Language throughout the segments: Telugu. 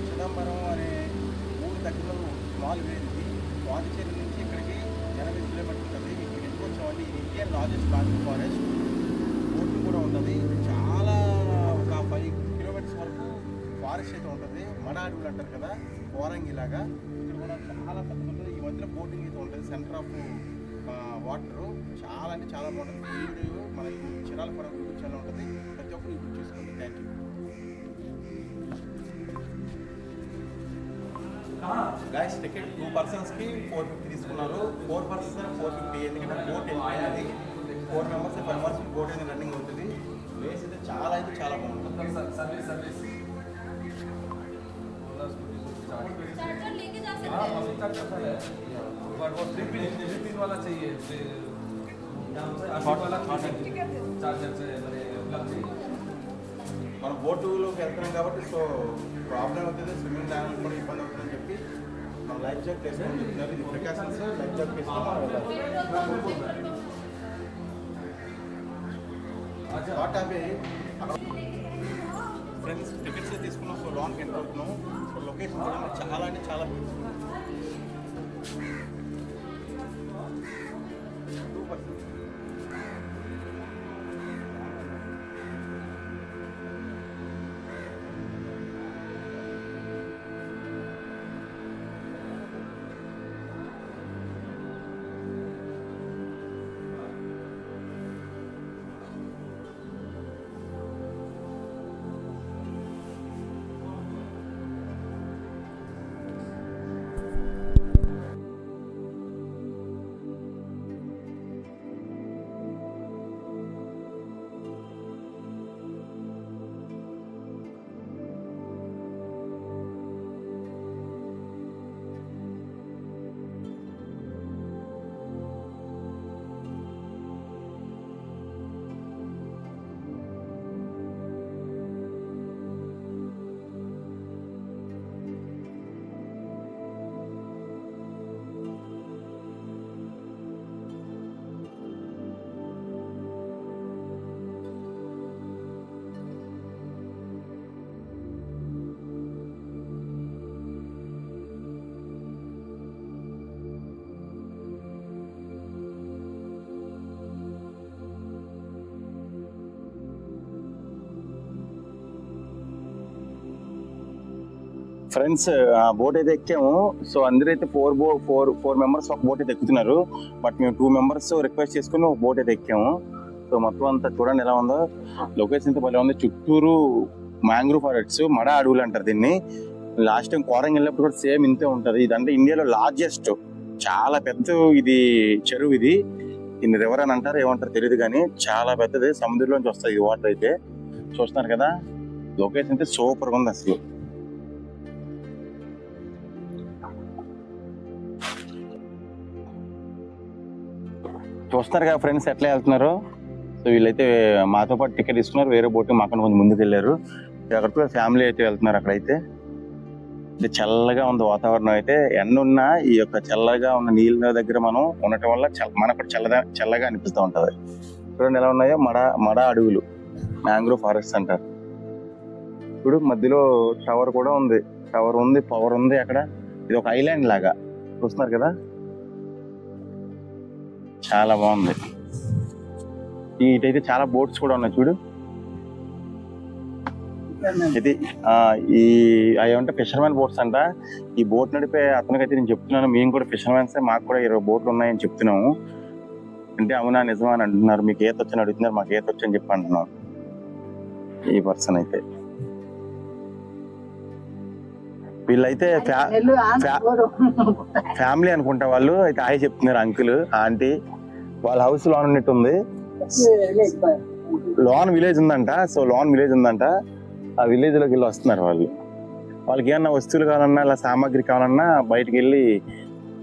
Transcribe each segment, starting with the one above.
చిదంబరం అనే ఊరి దగ్గర స్మాల్ విలేజ్ ఇది. పాండిచేరి నుంచి ఇక్కడికి 80 కిలోమీటర్లు ఉంటుంది. ఇక్కడ ఎందుకు వచ్చామంటే ఇది Indian largest mangrove forest. Boating కూడా ఉంటుంది. చాలా ఒక 5 కిలోమీటర్స్ వరకు ఫారెస్ట్ అయితే ఉంటుంది. మడ అడవులు అంటారు కదా, కోరంగి లాగా. ఇక్కడ కూడా చాలా పెద్ద ఉంటుంది. ఈ మధ్యలో బోటింగ్ అయితే ఉంటుంది. సెంటర్ ఆఫ్ వాటరు చాలా అంటే చాలా బాగుంటుంది. వీడియో మన చిరాల కూడా యూట్యూబ్ ఛానల్ ఉంటుంది. ప్రతి ఒక్కరు యూట్యూబ్ చూసుకోండి. Thank you guys. టికెట్ 2 పర్సన్స్కి 450 తీసుకున్నారు. 4 పర్సన్స్ 450. ఎందుకంటే బోట్ వెళ్ళిపోయింది. 4 మెంబర్స్ 5 మెంబర్స్ బోట్ అనేది రన్నింగ్ అవుతుంది. ప్లేస్ అయితే చాలా బాగుంటుంది. సర్వీస్ वाला चाहिए మనం బోటులోకి వెళ్తున్నాం కాబట్టి సో ప్రాబ్లం అవుతుంది. స్విమ్మింగ్ ల్యాండ్ కూడా ఇబ్బంది అవుతుందని చెప్పి మనం లైఫ్ జాకెట్ వేసుకొని చెప్తున్నారు. ఇది ప్రికాషన్స్. లైఫ్ జాకెట్ వేసుకొని ఫ్రెండ్స్ టికెట్స్ తీసుకున్నాం. సో లాంగ్ ఎంటర్ అవుతున్నాం. సో లొకేషన్ కూడా చాలా అంటే చాలా బ్యూటిఫుల్. 2%. ఫ్రెండ్స్ బోట్ అయితే ఎక్కాము. సో అందరూ అయితే ఫోర్ మెంబర్స్ ఒక బోట్ అయితే ఎక్కుతున్నారు. బట్ మేము 2 మెంబర్స్ రిక్వెస్ట్ చేసుకుని ఒక బోట్ అయితే ఎక్కాము. సో మొత్తం అంతా చూడండి ఎలా ఉందో. లొకేషన్ అయితే భలే ఉంది. చుట్టూరు మ్యాంగ్రూవ్ ఫారెస్ట్స్, మడ అడవులు అంటారు దీన్ని. లాస్ట్ టైం కోరంగి వెళ్ళినప్పుడు కూడా సేమ్ ఇంతే ఉంటది. ఇదంటే ఇండియాలో లార్జెస్ట్, చాలా పెద్ద ఇది చెరువు. ఇది దీన్ని రివర్ అని అంటారు, ఏమంటారు తెలియదు కానీ చాలా పెద్దది. సముద్రంలోంచి వస్తుంది ఈ వాటర్ అయితే. చూస్తున్నారు కదా, లొకేషన్ అయితే సూపర్గా ఉంది అసలు. చూస్తున్నారు కదా ఫ్రెండ్స్ ఎట్లా వెళ్తున్నారు. సో వీళ్ళైతే మాతో పాటు టికెట్ తీసుకున్నారు. వేరే బోట్ మాకన్నా కొంచెం ముందుకు వెళ్ళారు. అక్కడ ఫ్యామిలీ అయితే వెళ్తున్నారు. అక్కడైతే చల్లగా ఉంది వాతావరణం. అయితే ఎండ ఉన్నా ఈ యొక్క చల్లగా ఉన్న నీళ్ళ దగ్గర మనం ఉండటం వల్ల మనకు చల్లగా అనిపిస్తూ ఉంటది. చూడండి ఎలా ఉన్నాయో. మడ అడవులు, మ్యాంగ్రోవ్ ఫారెస్ట్ అంటారు. ఇప్పుడు మధ్యలో టవర్ కూడా ఉంది. టవర్ ఉంది, పవర్ ఉంది అక్కడ. ఇది ఒక ఐలాండ్ లాగా. చూస్తున్నారు కదా, చాలా బాగుంది. ఇటైతే చాలా బోట్స్ కూడా ఉన్నాయి చూడు. ఇది అవేమంటే ఫిషర్మెన్ బోట్స్ అంట. ఈ బోట్ నడిపే అతనికైతే నేను చెప్తున్నాను, మేము కూడా ఫిషర్మెన్స్, మాకు కూడా 20 బోట్లు ఉన్నాయని చెప్తున్నాము. అంటే అవునా నిజమా అని అంటున్నారు. మీకు ఈత వచ్చని అడుగుతున్నారు. మాకు ఈత వచ్చని చెప్పి అంటున్నాం ఈ పర్సన్ అయితే. వీళ్ళైతే ఫ్యామిలీ అనుకుంటా. వాళ్ళు అయితే హాయ్ చెప్తున్నారు. అంకుల్ ఆంటీ వాళ్ళ హౌస్ లోన్ ఉన్నట్టు ఉంది. లోన్ విలేజ్ ఉందంట. సో లోన్ విలేజ్ ఉందంట. ఆ విలేజ్ లోకి వెళ్ళి వస్తున్నారు వాళ్ళు. వాళ్ళకి ఏమన్నా వస్తువులు కావాలన్నా, ఇలా సామాగ్రి కావాలన్నా బయటకు వెళ్ళి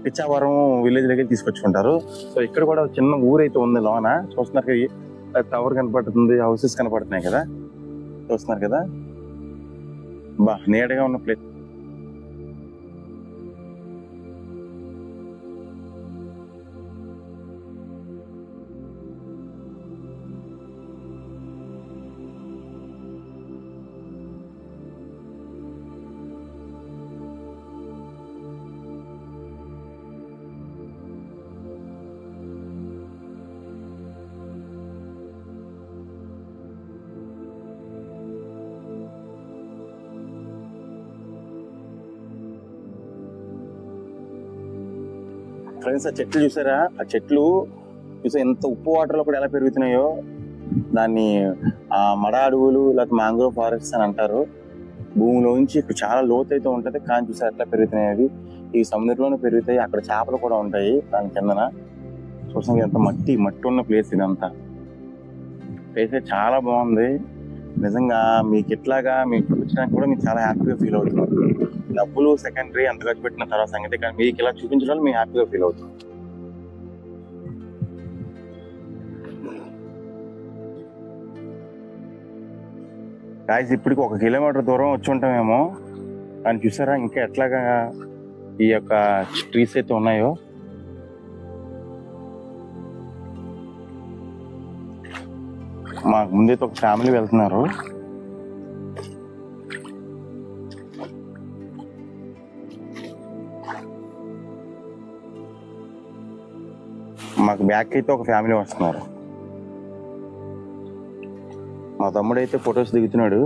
పిచ్చావరం విలేజ్ దగ్గర తీసుకొచ్చుకుంటారు. సో ఇక్కడ కూడా చిన్న ఊరైతే ఉంది లోన. చూస్తున్నారు, టవర్ కనపడుతుంది, హౌసెస్ కనపడుతున్నాయి కదా. చూస్తున్నారు కదా, బా నీడగా ఉన్న ప్లేస్. ఫ్రెండ్స్ ఆ చెట్లు చూసారా? ఆ చెట్లు చూసా ఎంత ఉప్పు వాటర్ లో కూడా ఎలా పెరుగుతున్నాయో. దాన్ని మడ అడవులు లేకపోతే మ్యాంగ్రోవ్ ఫారెస్ట్ అని అంటారు. భూమిలోంచి ఇప్పుడు చాలా లోతు అయితే ఉంటది, కానీ చూసారు ఎట్లా పెరుగుతున్నాయి అవి. ఈ సముద్రంలోనే పెరుగుతాయి. అక్కడ చేపలు కూడా ఉంటాయి దాని కిందన. చూసాం ఎంత మట్టి ఉన్న ప్లేస్ ఇదంతా. ప్లేస్ చాలా బాగుంది నిజంగా. మీకు ఇట్లాగా మీకు చూపించడానికి కూడా మీకు చాలా హ్యాపీగా ఫీల్ అవుతున్నారు. డబ్బులు సెకండరీ, ఎంత ఖర్చు పెట్టిన తర్వాత సంగతి, కానీ మీకు ఇలా చూపించడం మీకు హ్యాపీగా ఫీల్ అవుతుంది. గాయస్ ఇప్పటికి 1 కిలోమీటర్ దూరం వచ్చి ఉంటామేమో, కానీ చూసారా ఇంకా ఎట్లాగా ఈ యొక్క ట్రీస్ అయితే ఉన్నాయో. మాకు ముందైతే ఒక ఫ్యామిలీ వెళ్తున్నారు. మాకు బ్యాక్ అయితే ఒక ఫ్యామిలీ వస్తున్నారు. మా తమ్ముడు అయితే ఫొటోస్ దిగుతున్నాడు.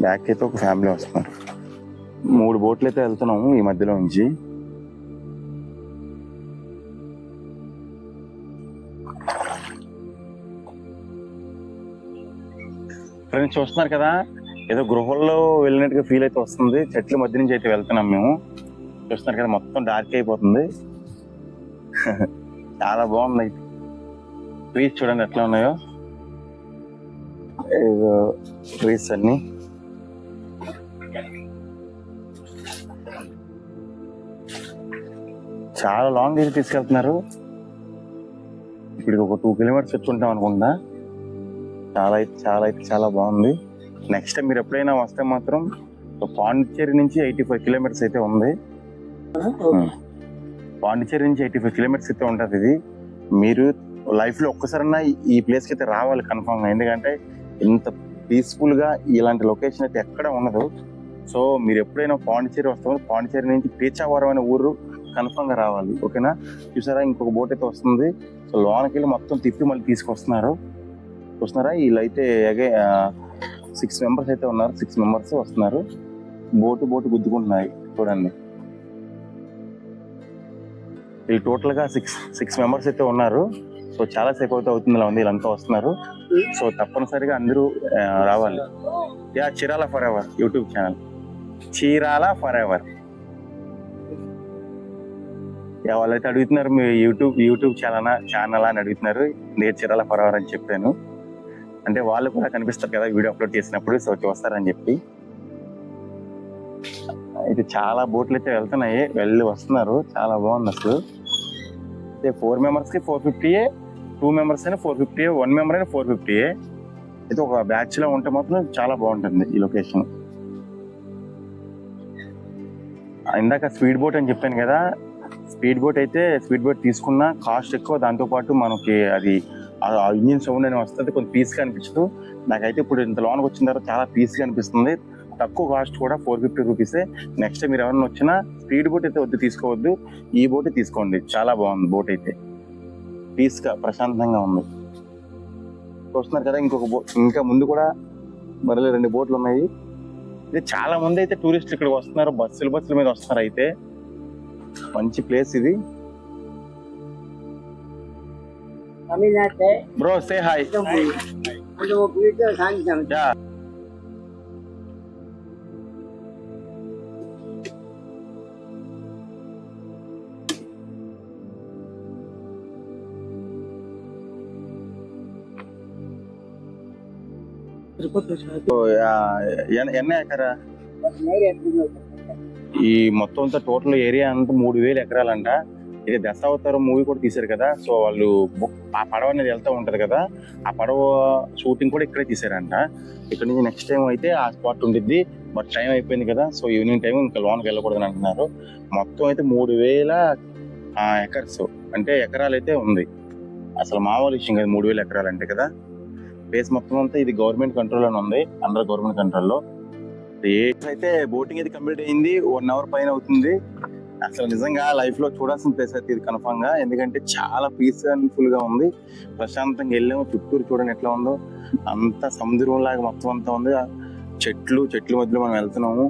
బ్యాక్ అయితే ఒక ఫ్యామిలీ వస్తున్నారు. 3 బోట్లు అయితే వెళ్తున్నాము ఈ మధ్యలో నుంచి. ఫ్రెండ్స్ చూస్తున్నారు కదా, ఏదో గృహంలో వెళ్ళినట్టుగా ఫీల్ అయితే వస్తుంది. చెట్ల మధ్య నుంచి అయితే వెళ్తున్నాం మేము. చూస్తున్నారు కదా మొత్తం డార్క్ అయిపోతుంది. చాలా బాగుంది. ట్రీస్ చూడండి ఎట్లా ఉన్నాయో. ఏదో ట్రీస్ అన్ని చాలా లాంగ్ అయితే తీసుకెళ్తున్నారు. ఇప్పుడు ఒక 2 కిలోమీటర్స్ వచ్చి ఉంటాం అనుకుంటా. చాలా బాగుంది. నెక్స్ట్ టైం మీరు ఎప్పుడైనా వస్తే మాత్రం పాండిచ్చేరి నుంచి 85 కిలోమీటర్స్ అయితే ఉంది. పాండిచ్చేరి నుంచి 85 కిలోమీటర్స్ అయితే ఉంటుంది. ఇది మీరు లైఫ్ లో ఒక్కసారన్నా ఈ ప్లేస్ కి అయితే రావాలి కన్ఫర్మ్ గా. ఎందుకంటే ఇంత పీస్ఫుల్ గా ఇలాంటి లొకేషన్ అయితే ఎక్కడ ఉండదు. సో మీరు ఎప్పుడైనా పాండిచ్చేరి వస్తామో పాండిచ్చేరి నుంచి పేచావరం అనే ఊరు కన్ఫర్మ్ గా రావాలి. ఓకేనా? చూసారా ఇంకొక బోట్ అయితే వస్తుంది. సో లోనకి వెళ్ళి మొత్తం తిప్పి మళ్ళీ తీసుకొస్తున్నారు. చూస్తున్నారా వీళ్ళైతే 6 మెంబర్స్ అయితే ఉన్నారు. 6 మెంబర్స్ వస్తున్నారు. బోటు గుద్దుకుంటున్నాయి చూడండి. వీళ్ళు టోటల్ గా 6 మెంబర్స్ అయితే ఉన్నారు. సో చాలా సేపు అయితే అవుతుంది ఇలా ఉంది. వీళ్ళంతా వస్తున్నారు. సో తప్పనిసరిగా అందరూ రావాలి. Chirala for ever YouTube channel, Chirala for ever. వాళ్ళైతే అడుగుతున్నారు మీ యూట్యూబ్ ఛానల్ అని అడుగుతున్నారు. నేను చీరాల ఫర్ ఎవర్ అని చెప్పాను. అంటే వాళ్ళు కూడా కనిపిస్తారు కదా వీడియో అప్లోడ్ చేసినప్పుడు. సో చూస్తారని చెప్పి అయితే చాలా బోట్లు అయితే వెళ్ళి వస్తున్నారు. చాలా బాగుంది అసలు. అయితే 4 మెంబర్స్ కి 450, 2 మెంబర్స్ అయినా 450, 1 మెంబర్ అయినా 450. అయితే ఒక బ్యాచ్ లో ఉంటే మాత్రం చాలా బాగుంటుంది ఈ లొకేషన్. ఇందాక స్పీడ్ బోట్ అని చెప్పాను కదా, స్పీడ్ బోట్ తీసుకున్న కాస్ట్ ఎక్కువ. దాంతో పాటు మనకి అది ఇంజిన్ సౌండ్ అని వస్తుంది, కొంచెం పీస్ గా అనిపించదు. నాకైతే ఇప్పుడు ఇంత లోన్కి వచ్చిన తర్వాత చాలా పీస్ గా అనిపిస్తుంది. తక్కువ కాస్ట్ కూడా 450 రూపీసే. నెక్స్ట్ మీరు ఎవరైనా వచ్చినా స్పీడ్ బోట్ అయితే తీసుకోవద్దు, ఈ బోట్ తీసుకోండి. చాలా బాగుంది బోట్ అయితే, పీస్ గా ప్రశాంతంగా ఉంది. చూస్తున్నారు కదా ఇంకా ముందు కూడా మరో 2 బోట్లు ఉన్నాయి. ఇది చాలా మంది అయితే టూరిస్టులు ఇక్కడికి వస్తున్నారు. బస్సుల మీద వస్తున్నారు. అయితే మంచి ప్లేస్ ఇది. Bro say hi. ఎన్ని ఎకరా ఈ మొత్తం అంతా టోటల్ ఏరియా అంతా 3000 ఎకరాలంట. ఇది దశావతారం మూవీ కూడా తీశారు కదా. సో వాళ్ళు ఆ పడవ అనేది వెళ్తూ ఉంటది కదా, ఆ పడవ షూటింగ్ కూడా ఇక్కడే తీసారంట. ఇక్కడ నుంచి నెక్స్ట్ టైం అయితే ఆ స్పాట్ ఉండిద్ది. బట్ టైం అయిపోయింది కదా, సో ఈవినింగ్ టైం ఇంకా లోన్కి వెళ్ళకూడదని అంటున్నారు. మొత్తం అయితే 3000 ఎకర్స్ అంటే ఎకరాలు అయితే ఉంది. అసలు మామూలు విషయం కదా 3000 ఎకరాలు అంటే కదా. ప్లేస్ మొత్తం అంతా ఇది గవర్నమెంట్ కంట్రోల్ అని ఉంది, అండర్ గవర్నమెంట్ కంట్రోల్లో. అయితే బోటింగ్ అయితే కంప్లీట్ అయింది, 1 అవర్ పైన అవుతుంది. అసలు నిజంగా లైఫ్ లో చూడాల్సిన ప్లేస్ అయితే ఇది కన్ఫామ్ గా, ఎందుకంటే చాలా పీస్ఫుల్ గా ఉంది. ప్రశాంతంగా వెళ్ళాము, చుట్టూరు చూడండి ఎట్లా ఉందో, అంతా సముద్రం లాగా మొత్తం అంతా ఉంది. చెట్ల మధ్యలో మనం వెళ్తున్నాము.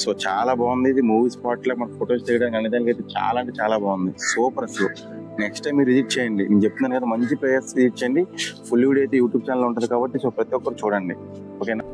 సో చాలా బాగుంది. ఇది మూవీ స్పాట్ లో మన ఫొటోస్ తీయడానికి అనే దానికి అయితే చాలా అంటే చాలా బాగుంది. సూపర్. అసలు నెక్స్ట్ టైం మీరు విజిట్ చేయండి. నేను చెప్తున్నాను కదా, మంచి ప్లేయర్స్ విజిట్ చేయండి. ఫుల్ వీడియో అయితే యూట్యూబ్ ఛానల్ ఉంటుంది కాబట్టి సో ప్రతి ఒక్కరు చూడండి. ఓకేనా?